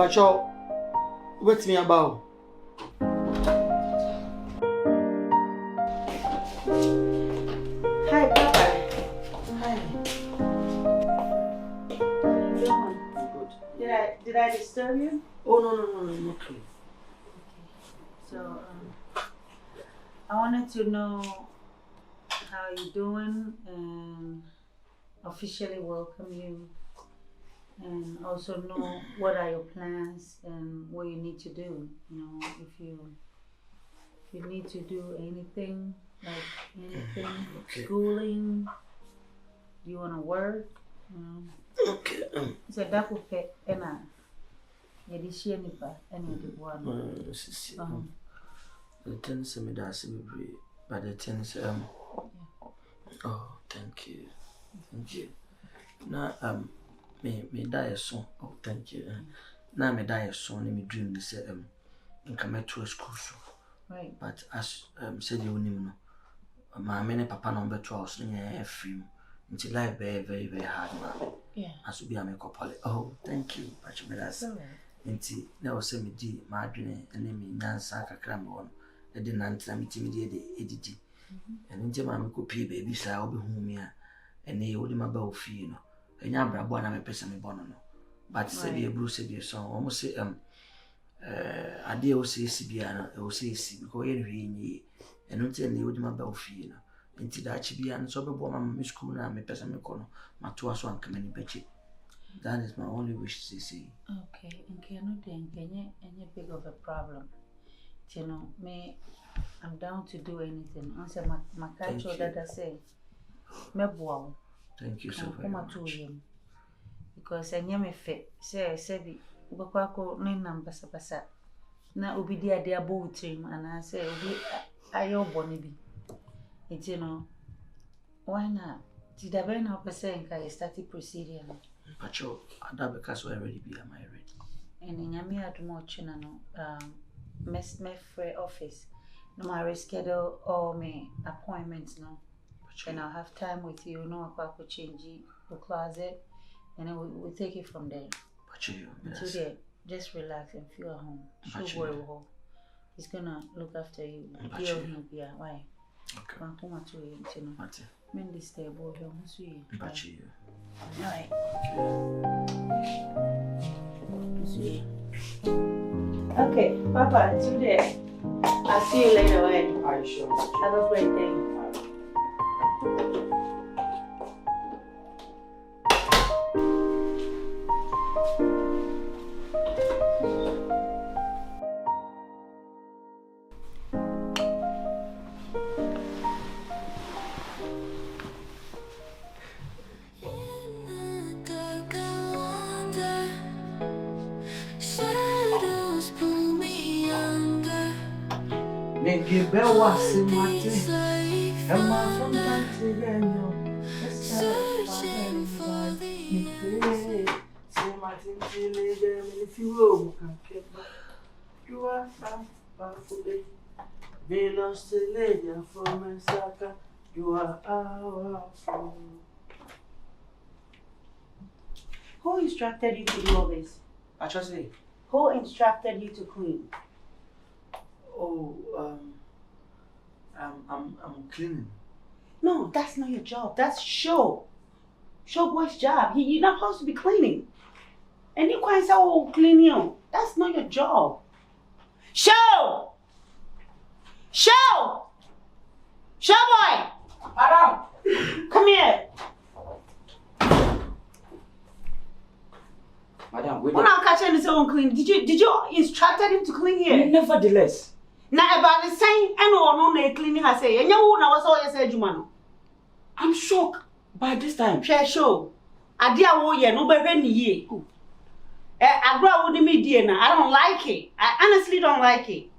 Pacho, what's me about? Hi, Papa. Hi. Did I disturb you? Oh, no, not okay. So, I wanted to know how you're doing and officially welcome you, and also know what are your plans and what you need to do. You know, if you need to do anything, schooling, do you want to work? You know. Okay. So that would pay ena. Yedi share nipa ena yedi one. The tennis me that's me but the tennis oh, thank you. Now me die so. Oh, thank you. Now me die so me dream this come to school so. Right. But as said you know my many papa number 12 so free until life very hard man. Yeah. As be a make up. Oh, thank you. But me that's nti na o se me di ma adwene ene me nyansa kakra me won e de nantra me timi de edidi ene nje ma me kopi baby sa obi hu me a ene e odi ma ba ofi no enya brabo na me pese me bono no but se be ebru se be so o mo se ade o se esi bia na o se esi because ye hwe nyi ene nti ene odi ma ba ofi no nti da chi bia no so be bo ma me school na me pese me kono ma to aso anka me ni bechi. That is my only wish to see. Okay, and no any big of a problem. You know, I'm down to do anything. Answer my culture that I say. Thank you so very much. Because I me fit. Say bi ubako no number basa. Na obi dia dia bo trim and I say obi ayo boni bi. It you know. Why not? Did I be na person ka start procedure? Pacho, ada because we already be married. And in Yami Adumo China no me free office. No my reschedule all my appointments no. And I'll have time with you, no I could change the closet and then we'll take it from there. Pacho, until there, just relax and feel at home. Sure, he's gonna look after you. Why? Okay. Come to you, you know. Men stable here, sweet. Pacho. Alright. Okay, Papa, today. I'll see you later, right? Are you sure? Have a great day. Nigga be wasi mati, Emma from Tanzania. Searching for the if you will, you are powerful. They lost the lady from Saka. You are our fool. Who instructed you to do all this? I just say. Who instructed you to clean? Oh, I'm cleaning. No, that's not your job. That's Showboy's job. You're not supposed to be cleaning. And you can't say, oh, clean you. That's not your job. Showboy! Madam! Come here. Madam, when I'm catching his own clean, did you instruct him to clean here? Nevertheless. Now about the same no cleaning I say. And you was all you said, Jumano. I'm shocked by this time. Show. I dear oh yeah, no baby ye. I grow with me dear now. I don't like it. I honestly don't like it.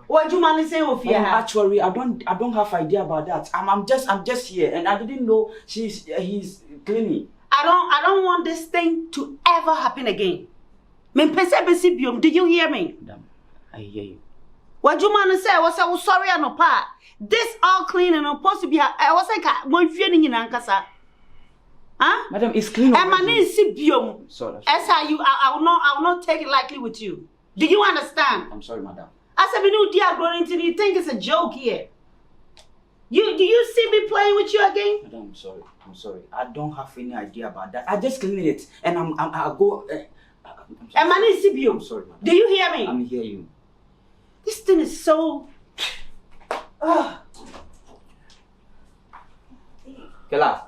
What do you man say of you? Actually, I don't have idea about that. I'm just here and I didn't know he's cleaning. I don't want this thing to ever happen again. Did you hear me? Madam, I hear you. What you man say? Was I was sorry no pa. This all clean and supposed to be. I was like, "Mo feeling in ankasa." Huh? Madam, it's clean And my already. name is Sibium. Sorry. I will not take it lightly with you. Do you understand? I'm sorry, madam. I said, you think it's a joke here? Do you see me playing with you again? Madam, I'm sorry. I don't have any idea about that. I just clean it and I'll go. And my name is Sibium. I'm sorry, madam. Do you hear me? I'm hearing you. This thing is so. Kela.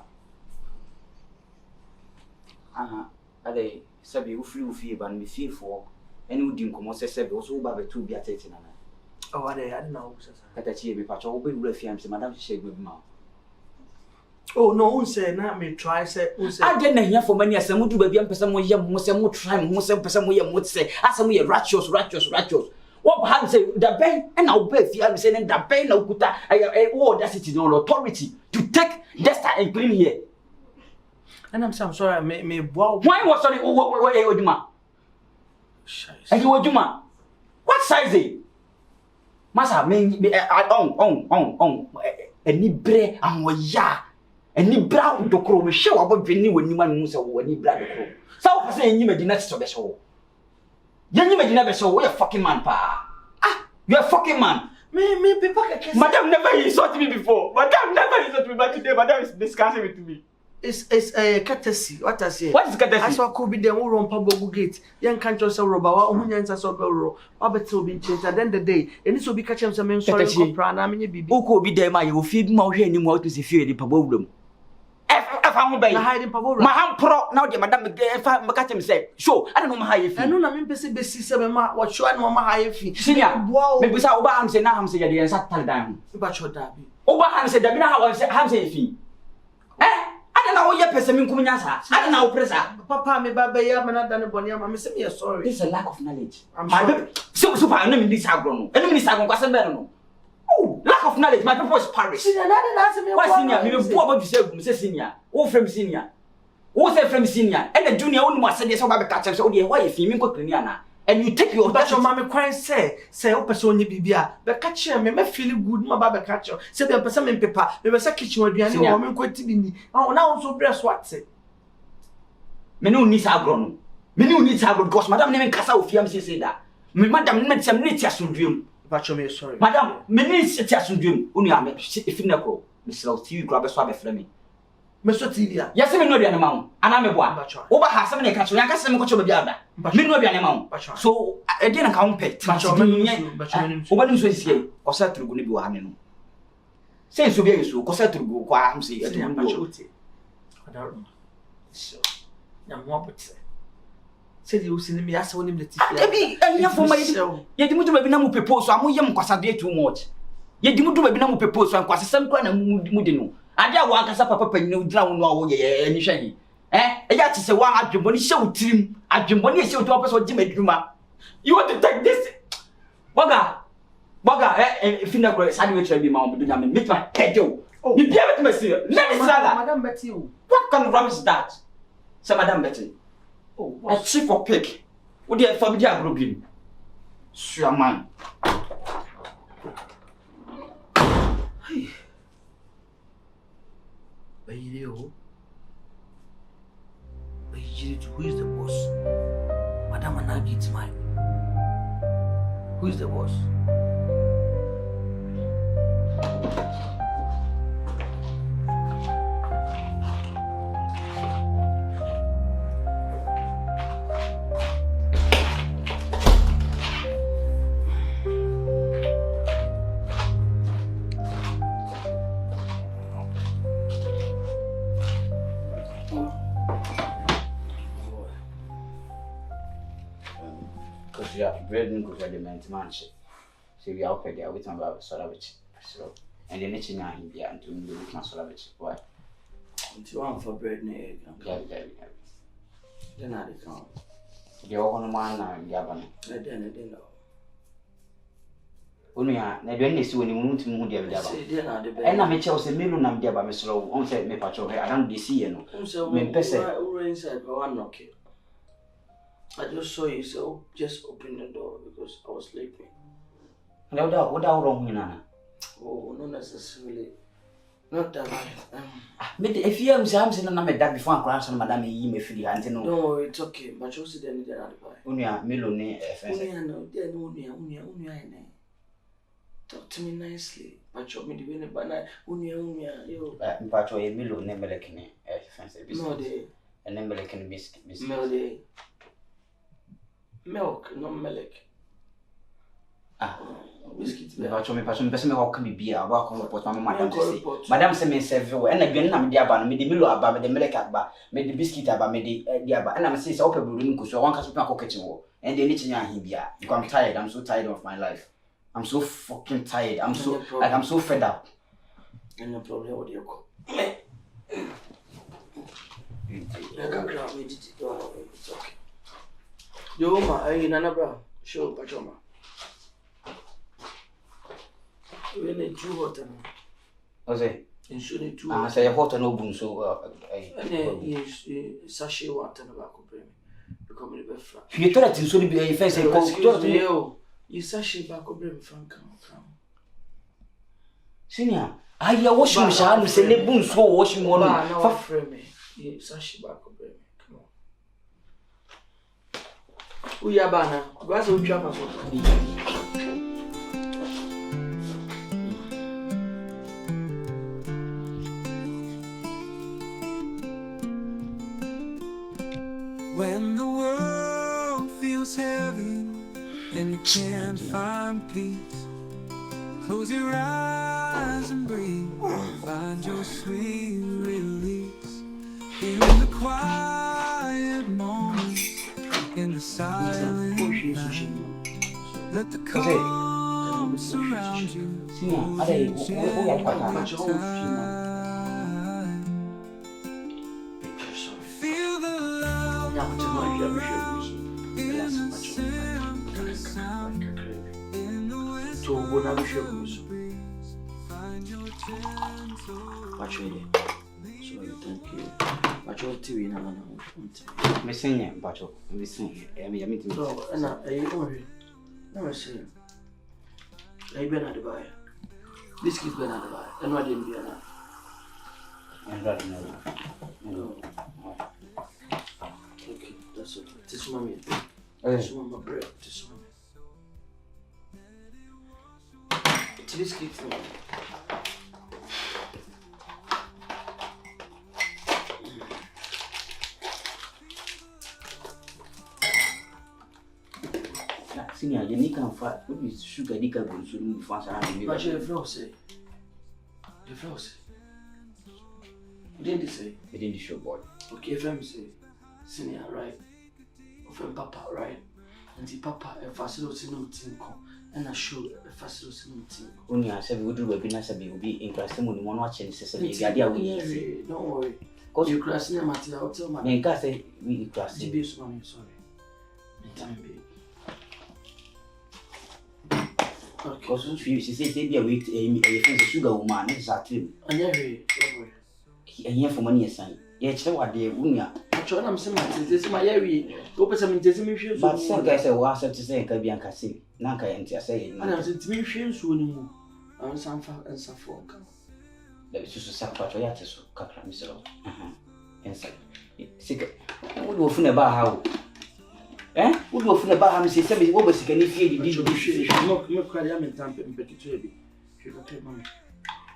Ade sabi ufri ba me fie for ene udi nkomo sese be wo so ba betu bi atete na. Oh, I didn't know. Kata chi me pacho wo be wura fie am se madam hye gbe ma. Oh no, unse na me try say unse. Ade na hia for mani asem du ba bi am pese mo yem mo se mo try mo se pese mo yem mo se asem ye righteous. What behind say the ben and I'll be fie am se ne the ben na ukuta wo audacity no authority to take dust and clean here. And I'm sorry, me wow. Why was sorry Ojuma? And you Ojuma? What size is? Masa me on any bre and ya any bra do crow me show about Vinny when you man so when you brother crow. So say you made the next to the show. You made never show you're a fucking man, pa. You're a fucking man. Me people can. Madam never insulted me before. Madam never insulted me, but today Madam is discussing with me. It's courtesy. What I say? What is courtesy? I saw could be the one on Pabo Gate. Young can't say rubber, or Hunyan so bro. Robert will be changed at the end of the day. And this will be catching some men sorry for Prana. Oko be there, my feed more anymore to see fear the Pabodum. If I'm by hiding Pabo, my hand pro now, the Madam Macatcham said, sure, I don't know how you feel. I know I'm busy 7 what you and Mamma high fee. Senior, wow, maybe Obama say now I'm saying the answer down. But your dabby. Obama said, I'm saying fee. I don't know what person in Kumasa. I don't know, Pressa. Papa, me Baba, I'm not done a bonniam. I'm saying, sorry. This is a lack of knowledge. I'm sorry. So I know this agrono. And this agrono wasn't better. Oh, lack of knowledge. My people is Paris. Senior, answer me. What senior? You know what you say, senior. Oh, from senior. Oh, say from senior. And the junior only was said, yes, about the catch. So, dear, why if you mean Cocriana? And you take your but your mammy crying say, oh, person, you be but catch him, me feel good, my baba catch you. Say the person in paper, me was a kitchen would be any woman quite to be. Oh, now so breast what say. Me no need agrono. Me no need agrono because madam name kasa ofiam say that. Me madam me tem need asundwem. But you sorry. Madam, me need asundwem. Unu ya me if na kro. Me slow TV kro be so abefra me. Me so TV. Yes, me no aduane ma wo. Ana me boa. Oba ha asem na kacho. Yan kasa me kocho be ada. Me no aduane ma wo. So, e dey na ka wo pet. But you oba nim so sie. Kosa turugu ne bi wa ha me no. Say so be yeso kosa turugu kwa am say e dey but you say. So, na mo abotse. Say you see me asa wonim the TV. Ebi anya for my ye di mudu be na mu pepo so amoyem kwasa dey too much. Ye di mudu be na mu pepo so kwasa sem kwa na mu di no. Ade a wan kasa papa panyin udina wo no a wo ye ni hwe yi ya ti se wan adwembo ni hye utirim adwembo ni hye utu opeso gye madwuma you want to take this waga fina go sadi we try bi ma wo do nyame meet my head you you be able to me let me say that Madam Betty. what kind of rubbish is that say Madam Betty oh a chief of pig wo dey for bi dia agro bi sua man Who is the boss? Madam Anagi, it's mine. Who is the boss? Bread and cook the mansion. So we are okay there with my baby Solavich. So, and then it's in India and to me with my Solavich. Why? Until one for bread and egg. Then I come. The old man and Gavana. I didn't know. Only I don't see when you move to Moody and Java. And I'm a Chelsea Milu Nam Java, Miss Low, on said me patrol. I don't see you. So, when Pessa inside, go on knocking. I just saw you, so just open the door because I was sleeping. No doubt, what are wrong, Nana? Oh, not necessarily. Not that Me if you am saying na me that before ankoran so madam yi me firi ha ntino. Don't worry, it's okay. But you see them there at the Onua melo ne fence. Unia. Talk to me nicely. But you me the way bana unia yo. Mpacho e melo ne melek ne fence business. No de. And then melek ne business. No de. Milk, not melek. Biscuit. Mpacho me person me hawk me bia aba ko report madam say. Madam say me serve we na dwan na me dia aba no me de melo aba me de melek aba me de biscuit aba me de dia aba na me say opa buru ni nkuso wan ka so pa ko kitchen wo. And then nichinya hin bia. I'm tired. I'm so tired of my life. I'm so fucking tired. I'm so fed up. And no problem with your call. I can't grab me. It's okay. Yo, ma, nana bra. Show pachoma. We need 2 hot and. Ose. And should need 2. Ah, say hot and open so yes, sachet water na ba ko premi. Become the best friend. You told that so be fence ko. You sachet ba ko premi frank. Senior, I hear washing machine say ne bun so washing one. For frame. You sachet ba ko premi. Come on. Uya bana. Gwaza ucha pa so. When the world feels heavy and you can't find peace, close your eyes and breathe. Find your sweet release in the quiet moments, in the silent night. Let the calm surround you. Feel the love in the simple sound, in the whisper breeze. Find your gentle. Actually, sorry, thank you. Actually, TV na na. Me senya mpacho, me senya. Me meeting. So, na only. Na me say. Been at the buy. Biscuit been at the buy. And what didn't be na. And right now. Okay, that's okay. This mommy. Okay. This mama bread. This mommy. It's biscuit. Senior, you need can fight. What is sugar? You can go to the France and But you flow say. The flow say. Didn't say? It didn't show boy. Okay, FM say. Senior, right? From Papa, right? And the Papa, a facility no tinko. And I show a facility no tinko. Only I said we would do a business and will be interested when one watching the idea we don't worry. Because you cross near Matia, I'll tell my name. Can't say we cross the base money, sorry. Time be. Okay. Because she says they be a wait a sugar woman, exactly. And don't worry. And here for money assign. Yes, what they Unia. I'm saying, this is my area. Go put some intermission. But some guys say, was to say, Kabian Cassi, Nanka and Tia say, and I was intermission soon. I was some far and some folk. That is just a sacrifice to Capra, Mr. And say, sick. What will fun about how? Eh? What will fun about how Mrs. Sabby what was can if you did not cry. I'm in time to be to she got paid money.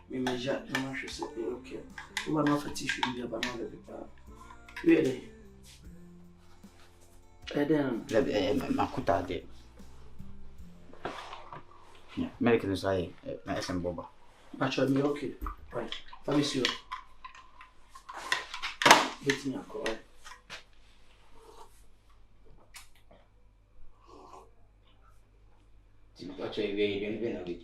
We measure no one should say, okay. You are not for tissue in the banana paper. Really? And then, Makuta de American say, SM Boba. Actually, okay. Right. Fabio. Get me a call. Actually, we didn't win.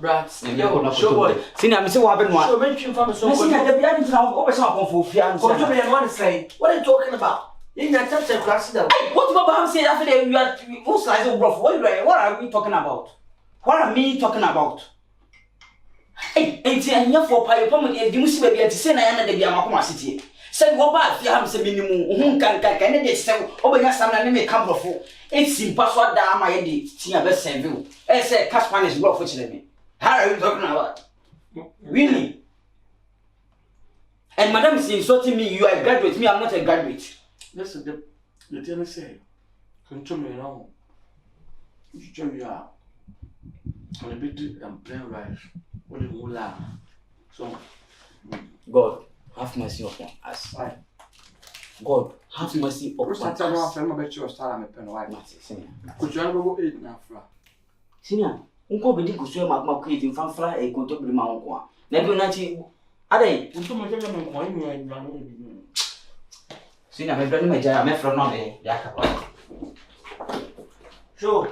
Brats, yo, showboy. Senior, I'm so happy. So mention from so. Senior, the behind is now over some for fiance. Come to me and want to say, what are you talking about? You can't touch the grass. What about say after you are who slice of rough? What are we talking about? What are me talking about? Hey, ain't here for pie upon the Musi baby to say I am the Biamakuma city. Said what bad you have some minimum who can they say over your son and make come for it's impossible that my edit see a best same view. I say cash man is rough for me. How are you talking about? Really? And madam is insulting me, you are a graduate, me I'm not a graduate. Listen, the thing I say, control me now. You show me out. On a bit and plain rice. What do you laugh? So, God, have mercy upon us. right. God, have mercy upon us. I don't know if you start a pen white. Could you ever go eat now? Senior, uncle Biddy could swim up my creating fan fly a good to be my uncle. Never night. Are they? Senior, my brother, my jam, my friend, not a sure.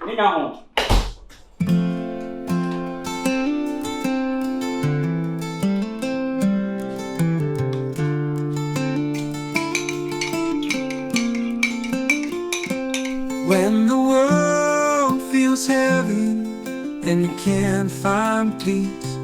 Me now. When the world feels heavy and you can't find peace,